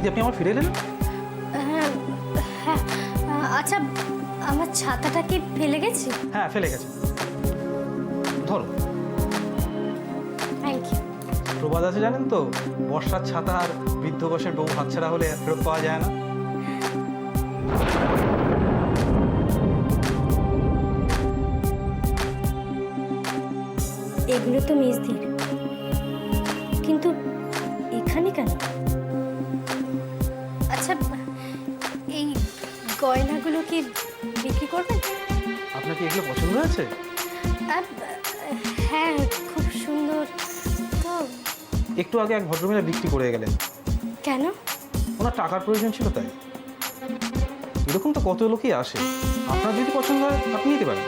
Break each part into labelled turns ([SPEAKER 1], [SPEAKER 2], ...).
[SPEAKER 1] দিদি আপনি আমার ফিরে এলেন?
[SPEAKER 2] হ্যাঁ হ্যাঁ, আচ্ছা আমার ছাতাটা কি ফেলে গেছি?
[SPEAKER 1] হ্যাঁ ফেলে গেছে, ধরো।
[SPEAKER 2] Thank you.
[SPEAKER 1] প্রবাদ আছে জানেন তো, বর্ষার ছাতা আর বৃদ্ধ বয়সের বউ হাতছাড়া হলে ফেরত পাওয়া যায় না।
[SPEAKER 2] এগুলো তো মেজদির, কিন্তু এখানে কেন? আচ্ছা এই গয়নাগুলো কি বিক্রি করবেন?
[SPEAKER 1] আপনার কি এগুলো পছন্দ হয়েছে?
[SPEAKER 2] আহ, হ্যাঁ খুব সুন্দর তো।
[SPEAKER 1] একটু আগে এক ভদ্রমহিলা বিক্রি করে গেলেন।
[SPEAKER 2] কেন?
[SPEAKER 1] ওনার টাকার প্রয়োজন ছিল তাই। এরকম তো কত লোকই আসে, আপনার যদি পছন্দ হয় আপনি নিতে পারেন।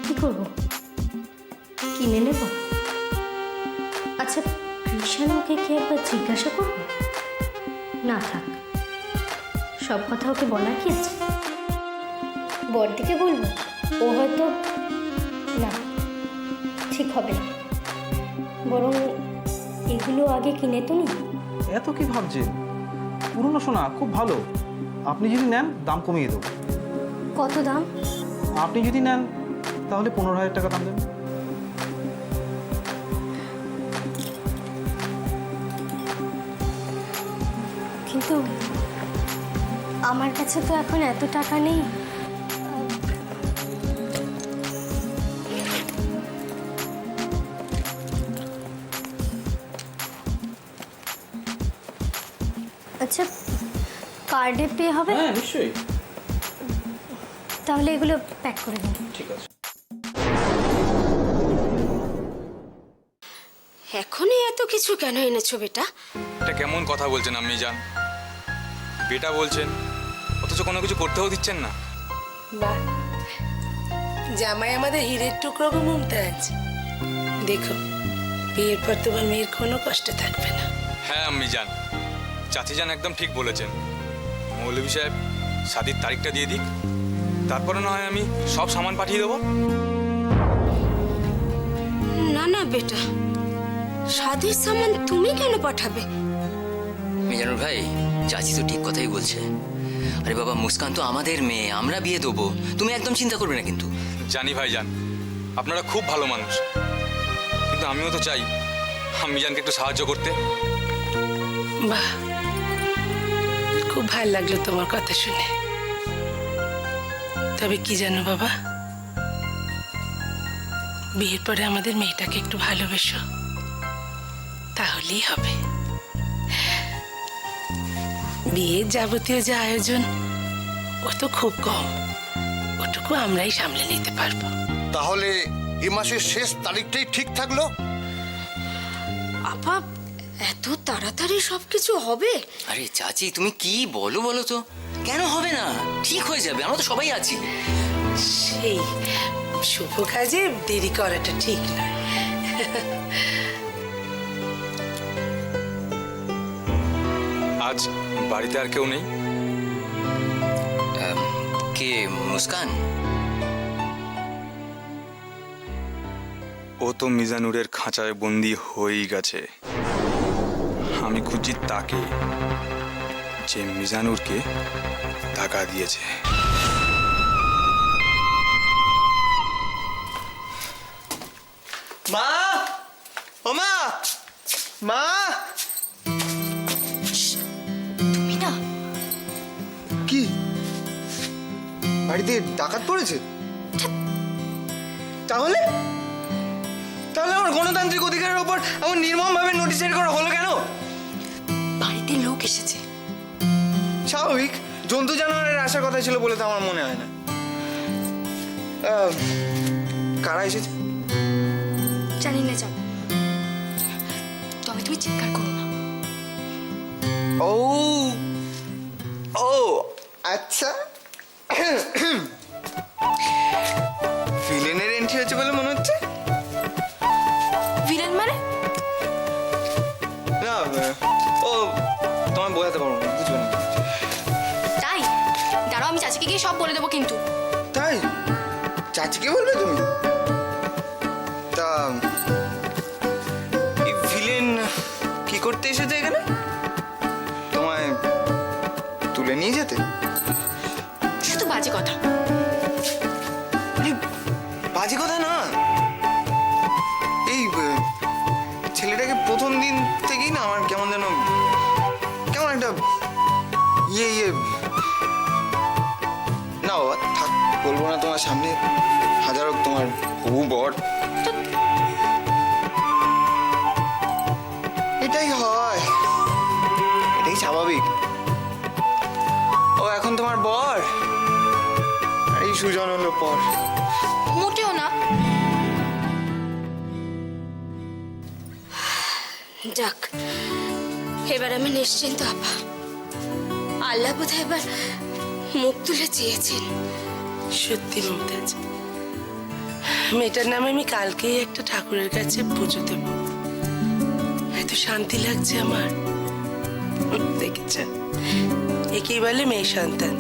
[SPEAKER 2] কি করবো, কিনে নেব? আচ্ছা কৃষাণুকে কি একবার জিজ্ঞাসা করবো? না থাক, সব কথা ওকে বলার কি আছে? বড়দিকে বলবো, ও হয়তো না, ঠিক হবে না। বরং এগুলো আগে কিনে তো নি।
[SPEAKER 1] এত কি ভাবছেন? পুরনো সোনা খুব ভালো, আপনি যদি নেন দাম কমিয়ে দেবো।
[SPEAKER 2] কত দাম?
[SPEAKER 1] আপনি যদি নেন তাহলে 15,000 টাকা দাম দেবেন।
[SPEAKER 2] কিন্তু আমার কাছে তো এখন এত টাকা নেই। আচ্ছা কার্ডে পে হবে?
[SPEAKER 1] হ্যাঁ নিশ্চয়ই।
[SPEAKER 2] তাহলে এগুলো প্যাক করে দিন।
[SPEAKER 1] ঠিক আছে।
[SPEAKER 2] এখনই এত কিছু কেন এনেছো বেটা?
[SPEAKER 3] এটা কেমন কথা বলছেন আপনি জান? বেটা বলছেন অথচ কোনো কিছু করতেও দিচ্ছেন না।
[SPEAKER 4] বাহ, জামাই আমাদের হীরের টুকরো গো মুমতাজ। দেখো বিয়ের পর তোমার মেয়ের কোনো কষ্ট থাকবে না।
[SPEAKER 3] হ্যাঁ আম্মি জান, চাচি জান একদম ঠিক বলেছেন। মৌলভী সাহেব শাদির তারিখটা দিয়ে দিক, তারপরে না হয় আমি সব সামান পাঠিয়ে দেবো।
[SPEAKER 2] না না বেটা, শাদির সামান তুমি কেন পাঠাবে?
[SPEAKER 5] মিজানুর ভাই, চাচি তো ঠিক কথাই বলছে। আরে বাবা, মুস্কান তো আমাদের মেয়ে, আমরা বিয়ে দেবো, তুমি একদম চিন্তা করবে না কিন্তু।
[SPEAKER 3] জানি ভাই জান, আপনারা খুব ভালো মানুষ, কিন্তু আমিও তো চাই আম্মি জানকে একটু সাহায্য করতে।
[SPEAKER 4] বাহ, খুব ভালো লাগলো তোমার কথা শুনে। তবে কি জানো বাবা, বিয়ের পরে আমাদের মেয়েটাকে একটু ভালোবেসো, তাহলেই হবে। বিয়ের যাবতীয় যে আয়োজন ও তো খুব কম, ওটুকু আমরাই সামলে নিতে পারবো।
[SPEAKER 6] তাহলে এ মাসের শেষ তারিখটাই ঠিক থাকলো।
[SPEAKER 2] আপা এত তাড়াতাড়ি সবকিছু হবে?
[SPEAKER 5] আরে চাচি তুমি কি বলো বলো তো, কেন হবে না? ঠিক হয়ে যাবে, আমরা তো সবাই আছি।
[SPEAKER 4] সেই শুভ কাজে দেরি করাটা ঠিক নয়।
[SPEAKER 3] আজ বাড়িতে আর কেউ নেই?
[SPEAKER 5] কে মুস্কান?
[SPEAKER 3] ও তো মিজানুরের খাঁচায় বন্দি হয়েই গেছে। আমি খুঁজছি তাকে, যে মিজানুরকে টাকা দিয়েছে।
[SPEAKER 7] মা, ও মা, মা,
[SPEAKER 2] তুমি না,
[SPEAKER 7] কি বাড়িতে ডাকাত পড়েছে? তাহলে তাহলে আমার গণতান্ত্রিক অধিকারের ওপর আমার নির্মমভাবে নোটিশ জারি করা হলো কেন?
[SPEAKER 2] বাড়িতে লোক এসেছে।
[SPEAKER 7] স্বাভাবিক, জন্তু জানোয়ারের আসার কথা ছিল বলে তো আমার মনে হয় না। কারা এসেছে?
[SPEAKER 2] জানি না জান, তবে তুমি চিৎকার করো না।
[SPEAKER 7] ও ও আচ্ছা, ভিলেনের এন্ট্রি হচ্ছে বলে মনে হচ্ছে।
[SPEAKER 2] ভিলেন মানে?
[SPEAKER 7] না, ও তোমায় বোঝাতে পারবো না, বুঝবে না।
[SPEAKER 2] তাই বলে দেবো কিন্তু।
[SPEAKER 7] তাই চাচিকে বলবে তুমি? তা এই ভিলেন কি করতে এসেছে এখানে? তোমায় তুলে নিয়ে যেতে?
[SPEAKER 2] শুধু বাজে কথা।
[SPEAKER 7] আরে, বাজে কথা না। এই ছেলেটাকে প্রথম দিন থেকেই না আমার কেমন যেন কেমন একটা ইয়ে না বাবা, থাক, বলবো না তোমার সামনে। হাজার হোক তোমার হবু বর। এটাই হয়, এটাই স্বাভাবিক। ও এখন তোমার বর, আর এই সুজন হলো পর।
[SPEAKER 2] মোটেও না। যাক, এবার আমি নিশ্চিন্ত আপা। আল্লাহ বোধহয় এবার মুখ তুলে চেয়েছেন।
[SPEAKER 4] সত্যি মুমতাজ, মেয়েটার নামে আমি কালকেই একটা ঠাকুরের কাছে পুজো দেব। এত শান্তি লাগছে আমার। দেখেছ, একেই বলে মেয়ে সন্তান,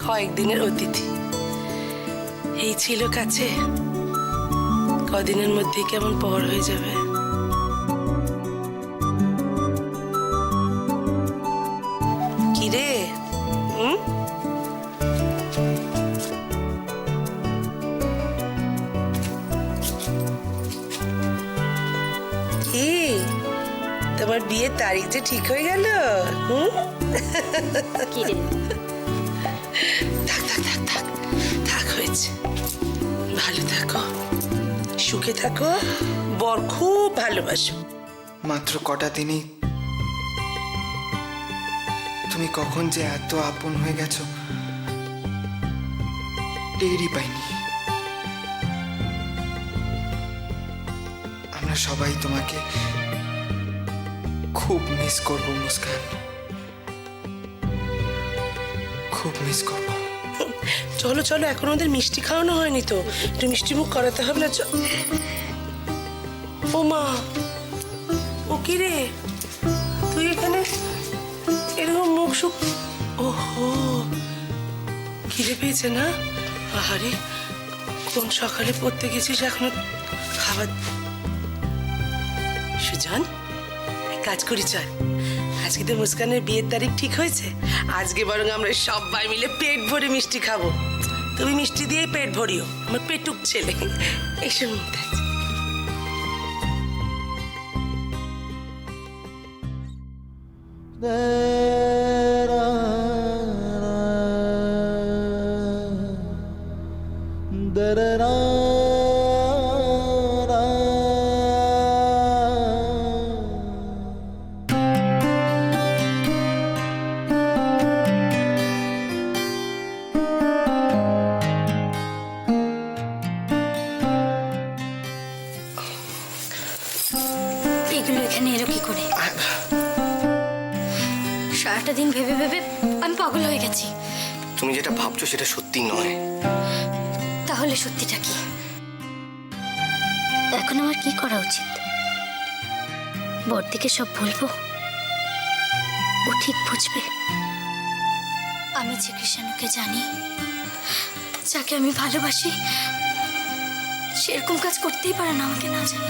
[SPEAKER 4] কয়েকদিনের অতিথি। এই ছিল কাছে, কদিনের মধ্যেই কেমন পর হয়ে যাবে। কি রে? কি তোমার বিয়ের তারিখ যে ঠিক হয়ে গেল?
[SPEAKER 2] কি রে?
[SPEAKER 4] থাক থাক থাক থাক থাক, হয়েছে। ভালো থাকো, সুখে থাকো, বর খুব ভালোবাসো।
[SPEAKER 7] মাত্র কটা দিনই তুমি কখন যে এত আপন হয়ে গেছো টেরই পাইনি। আমরা সবাই তোমাকে খুব মিস করব মুস্কান, খুব মিস করব।
[SPEAKER 4] চলো চলো, এখন ওদের মিষ্টি খাওয়ানো হয়নি তো, একটু মিষ্টি মুখ করাতে হবে না? ও মা, ও কি রে তুই এখানে এরকম মুখ সুখ? ওহো, খিদে পেয়েছে না? আহারে, কোন সকালে পড়তে গেছিস, এখনো খাবার? সুজন, এক কাজ করি চল, আজকে তো মুস্কানের বিয়ের তারিখ ঠিক হয়েছে, আজকে বরং আমরা সবাই মিলে পেট ভরে মিষ্টি খাবো। তুমি মিষ্টি দিয়ে পেট ভরিও, আমার পেটুক ছেলে। এসে মুমতাজ।
[SPEAKER 2] এগুলো এখানে এলো কি করে? সারাটা দিন ভেবে ভেবে আমি পাগল হয়ে গেছি।
[SPEAKER 8] তুমি যেটা ভাবছো সেটা সত্যি নয়।
[SPEAKER 2] তাহলে সত্যিটা কি? এখন আমার কি করা উচিত? বড়দিকে সব বলবো? ও ঠিক বুঝবে? আমি যে কৃষ্ণকে জানি, যাকে আমি ভালোবাসি, সেরকম কাজ করতেই পারে না আমাকে না জানি।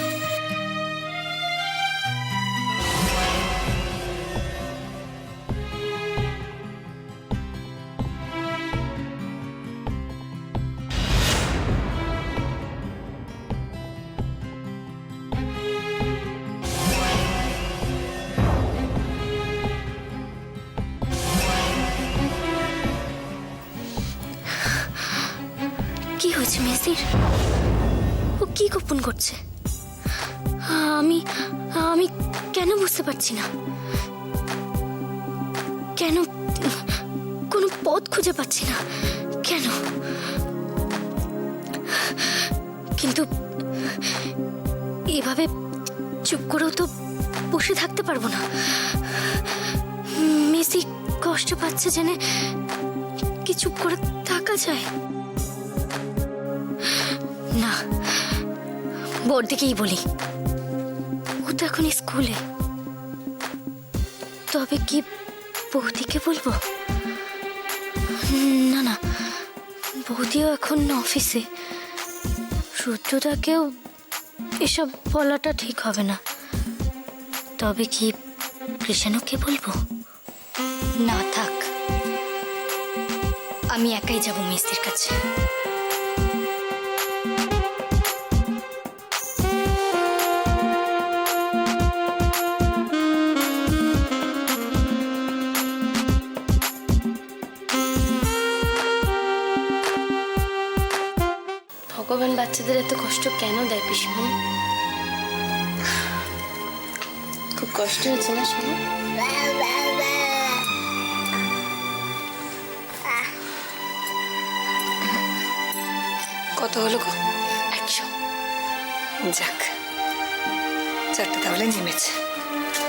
[SPEAKER 2] কি হয়েছে মেসির? ও কি গোপন করছে? আমি আমি কেন বুঝতে পারছি না? কেন কোনো পথ খুঁজে পাচ্ছি না? কেন? কিন্তু এভাবে চুপ করেও তো বসে থাকতে পারবো না। মেসি কষ্ট পাচ্ছে জেনে কি চুপ করে থাকা যায়? না, বড়দিকেই বলি। ও তো এখন স্কুলে, তবে কি বৌদিকে বলবো? না না, বৌদিও এখন অফিসে, রুদ্রদাকেও এসব বলাটা ঠিক হবে না। তবে কি কৃষাণুকে বলবো? না থাক, আমি একাই যাব মিস্ত্রির কাছে। ভগবান বাচ্চাদের এত কষ্ট কেন দেয় পিসমণি? খুব কষ্ট হচ্ছে না শোনো?
[SPEAKER 9] কত হলো গো?
[SPEAKER 2] 100।
[SPEAKER 9] যাক, চারটা তাহলে নেমেছে।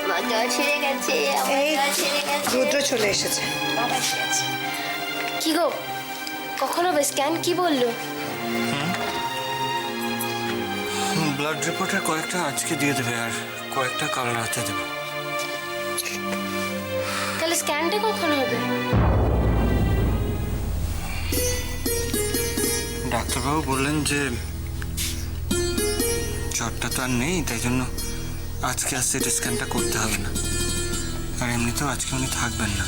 [SPEAKER 2] মজা ছেড়ে গেছে,
[SPEAKER 9] এই রুদ্র চলে এসেছে।
[SPEAKER 2] কি গো, কখন হবে স্ক্যান? কি বললো?
[SPEAKER 10] ব্লাড রিপোর্টের কয়েকটা আজকে দিয়ে দেবে আর কয়েকটা কাল রাতে দেবে।
[SPEAKER 2] তাহলে স্ক্যানটা কখন হবে?
[SPEAKER 10] ডাক্তারবাবু বললেন যে জ্বরটা তো আর নেই, তাই জন্য আজকে আর সিটি স্ক্যানটা করতে হবে না। আর এমনিতেও আজকে উনি থাকবেন না,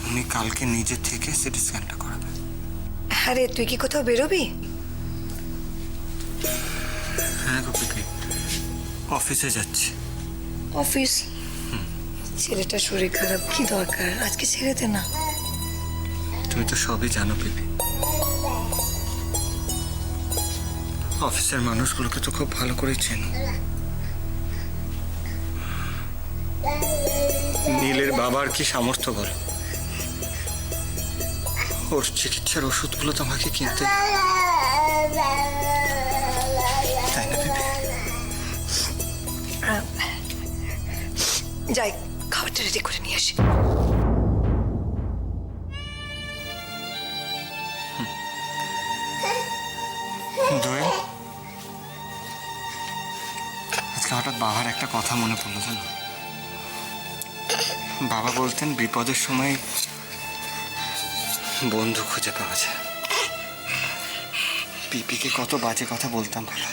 [SPEAKER 10] উনি কালকে নিজে থেকে সিটি স্ক্যানটা করাবেন।
[SPEAKER 9] আরে তুই কি কোথাও বেরোবি?
[SPEAKER 10] হ্যাঁ গো পিপি, অফিসে যাচ্ছি।
[SPEAKER 9] অফিস? ছেলেটার শরীর খারাপ, কি দরকার? আজকে ছেড়ে দে না।
[SPEAKER 10] তুমি তো সবই জানো পিপি, অফিসের মানুষগুলোকে তো খুব ভালো করে চেনো। নীলের বাবার কি সামর্থ্য বল? ওর চিকিৎসার ওষুধগুলো তো আমাকে কিনতে, তাই না পিপি?
[SPEAKER 9] যাই, খাবারটা রেডি করে নিয়ে আসি।
[SPEAKER 10] দোয়েল, আজকে হঠাৎ বাবার একটা কথা মনে পড়লো জানো। বাবা বলতেন বিপদের সময় বন্ধু খুঁজে পাওয়া যায়। পিপিকে কত বাজে কথা বলতাম বলো।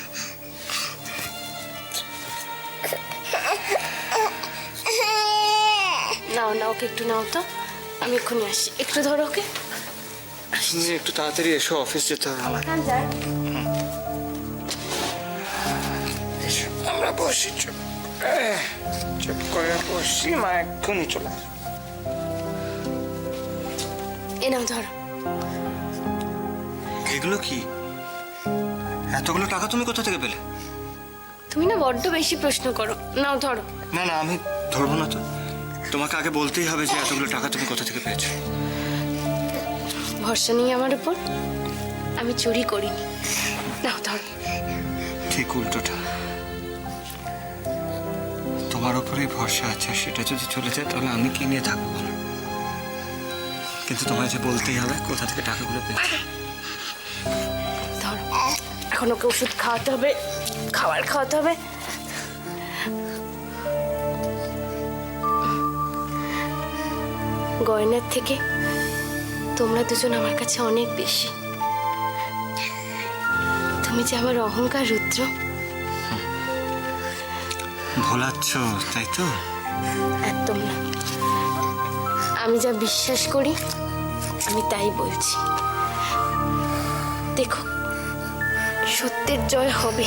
[SPEAKER 2] নাও নাও, ওকে একটু নাও তো, আমি এক্ষুনি আসি। একটু ধরো ওকে।
[SPEAKER 10] তুমি একটু তাড়াতাড়ি এসো, অফিস যেতে হবে আমার। এসো, আমরা বসি, চুপ চুপ করে বসি, মা এক্ষুনি চলে আসবে।
[SPEAKER 2] এ নাও ধরো।
[SPEAKER 10] এগুলো কি? এতগুলো টাকা তুমি কোথা থেকে পেলে?
[SPEAKER 2] তুমি না বড্ড বেশি প্রশ্ন করো। নাও ধরো।
[SPEAKER 10] না না, আমি ধরবো না তো। তোমাকে আগে বলতেই হবে যে এতগুলো টাকা তুমি কোথা থেকে পেয়েছো।
[SPEAKER 2] ভরসা নেই আমার উপর? আমি চুরি করিনি। নাও ধরো।
[SPEAKER 10] ঠিক উল্টোটা, তোমার উপরেই ভরসা আছে, সেটা যদি চলে যায় তাহলে আমি কি নিয়ে থাকবো বলো? কিন্তু তোমায় যে বলতেই হবে কোথা থেকে টাকাগুলো পেয়েছো।
[SPEAKER 2] ধরো, এখন ওকে ওষুধ খাওয়াতে হবে, খাবার খাওয়াতে হবে। গয়নার থেকে তোমরা দুজন আমার কাছে অনেক বেশি। তুমি যে আমার অহংকার রুদ্র।
[SPEAKER 10] ভোলাচ্ছ তাই তো?
[SPEAKER 2] একদম না, আমি যা বিশ্বাস করি আমি তাই বলছি। দেখো, সত্যের জয় হবে,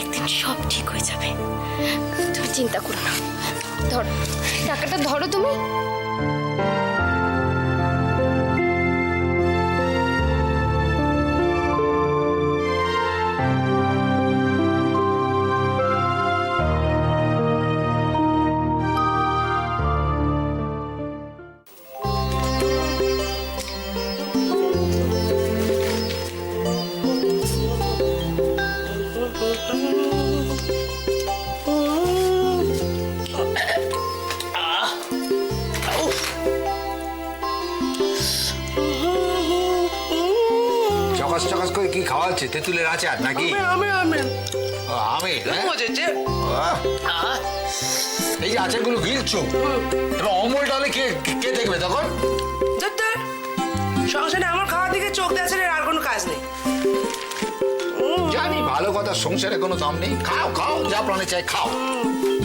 [SPEAKER 2] একদিন সব ঠিক হয়ে যাবে। তুমি চিন্তা করো না। ধরো টাকাটা, ধরো তুমি।
[SPEAKER 11] চকাস চকাস করে কি খাওয়াচ্ছে? তেঁতুলের আচার নাকি?
[SPEAKER 4] আমি
[SPEAKER 11] ও, আমের, হ্যাঁ?
[SPEAKER 4] মজেছে।
[SPEAKER 11] আহ! এই যে আচারগুলো গিলছো, এবার অমলটা হলে কে কে দেখবে তখন?
[SPEAKER 4] সংসারে আমার খাওয়ার দিকে চোখ দেওয়া ছাড়া আর কোনো কাজ নেই।
[SPEAKER 11] জানি ভালো কথা, সংসারে কোনো দাম নেই। খাও খাও, যা প্রাণে চাই খাও।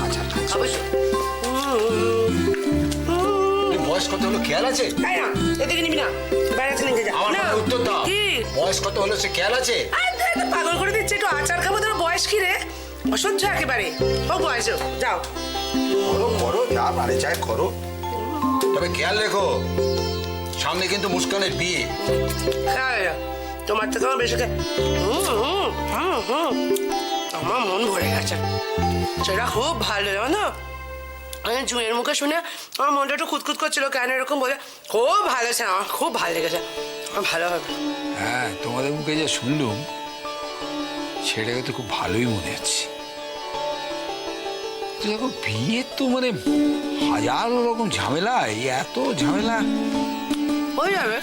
[SPEAKER 11] আচ্ছা আচ্ছা,
[SPEAKER 4] খাবো তো।
[SPEAKER 11] এই বয়স কত হলো খেয়াল আছে?
[SPEAKER 4] তাই না, এদিকে নিবি না, বেড়াচ্ছে নিয়ে যা।
[SPEAKER 11] আমার
[SPEAKER 4] না,
[SPEAKER 11] কথা উত্তর দাও।
[SPEAKER 4] কি?
[SPEAKER 11] বয়স কত হলো সে খেয়াল আছে?
[SPEAKER 4] আরে পাগল করে দিচ্ছে, একটু আচার খাবো, তোর বয়স কি রে? অসহ্য একেবারে। ও বয়স যাও।
[SPEAKER 11] করো করো, যা প্রাণে চাই করো। তবে খেয়াল রেখো, সামনে কিন্তু মুস্কানের বিয়ে।
[SPEAKER 4] হ্যাঁ, তোমার থেকে আমার বেশি আমার মন ভরে গেছে। সেটা খুব ভালো, জানো? আমি জুঁয়ের মুখে শুনে আমার মনটা একটু খুঁতখুত করছিল, কেন এরকম বলে। খুব ভালো আছে, আমার খুব ভালো লেগেছে। আমার ভালো হবে।
[SPEAKER 11] হ্যাঁ, তোমাদের মুখে যে শুনলুম সেটাকে তো খুব ভালোই মনে হচ্ছে। তো দেখো, বিয়ে তো মানে হাজারো রকম ঝামেলা, এই এত ঝামেলা।
[SPEAKER 4] হয়ে যাবে,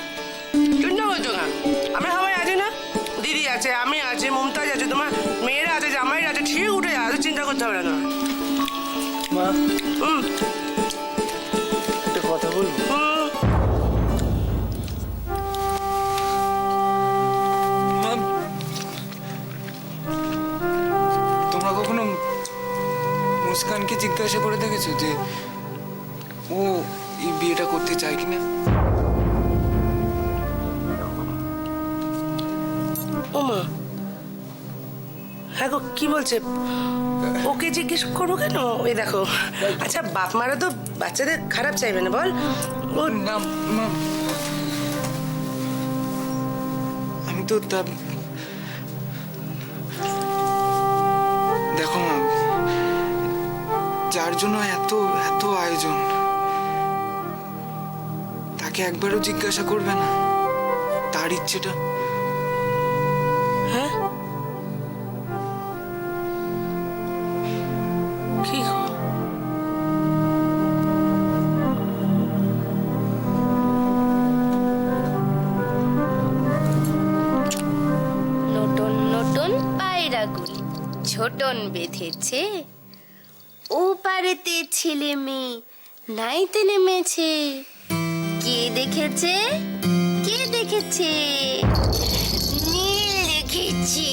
[SPEAKER 4] চিন্তা করছো কেন? আমরা সবাই আছি না? দিদি আছে, আমি আছি, মমতাজ আছে, তোমার মেয়েরা আছে, জামাইরা আছে, ঠিক উঠে যাবে, চিন্তা করতে হবে না।
[SPEAKER 7] মা, একটা কথা বলবো?
[SPEAKER 10] মা, তোমরা কখনো মুস্কানকে জিজ্ঞাসা করে দেখেছো যে ও এই বিয়েটা করতে চায় কিনা?
[SPEAKER 4] ও মা, হ্যাঁ গো, কি বলছে? ওকে জিজ্ঞেস করবো কেন? ওই দেখো, আচ্ছা বাপ মারা তো বাচ্চাদের খারাপ চাইবে না, বল? ও
[SPEAKER 10] না মা, আমি তো দেখো মা, যার জন্য এত এত আয়োজন, তাকে একবারও জিজ্ঞাসা করবে না তার ইচ্ছেটা?
[SPEAKER 4] হ্যাঁ, কি গো?
[SPEAKER 2] নতুন নতুন পায়রাগুলি ছোটন বেঁধেছে, ও পারেতে ছেলে মেয়ে নাইতে নেমেছে। কে দেখেছে? কে দেখেছে? নীল দেখেছে।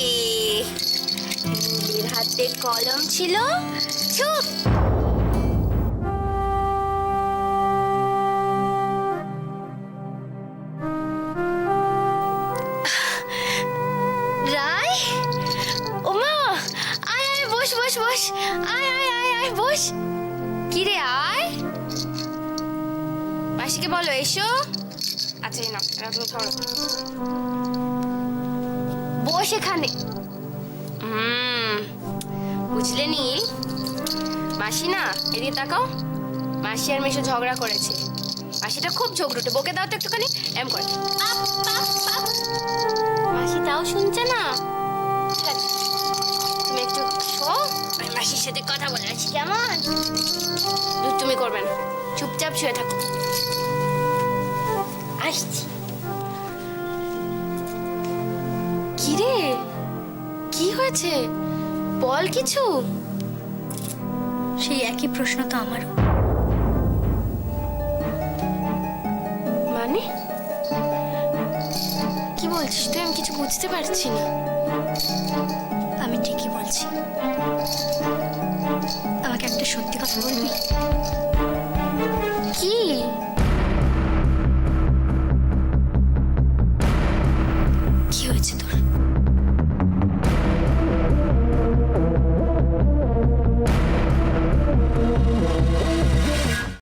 [SPEAKER 2] নীলের হাতে কলম ছিল, চুপ। রায়, ওমা, আয় আয়, বস বস বস, আয় আয় আয় আয়, বস। কি রে, আয়। মাসিকে বলো এসো। আচ্ছা এই নাও, এটা তুমি ধরো। বস এখানে। বুঝলে নীল, মাসি না, এদিকে তাকাও। মাসি আর মেশো ঝগড়া করেছে। মাসিটা খুব ঝগড়ুটে, বকে দাও তো একটুখানি, এম করে। Up, up, up. মাসি তাও শুনছে না। ঠিক আছে, তুমি একটু শো, আমি মাসির সাথে কথা বলে আছি, কেমন? তুমি করবে না, চুপচাপ শুয়ে থাকো। আসছি। কি রে, কি হয়েছে? বল কিছু। সেই একই প্রশ্ন তো আমারও। মানে কি বলছিস তুই? আমি কিছু বুঝতে পারছি না। আমি ঠিকই বলছি। আমাকে একটা সত্যি কথা বলবি? কি?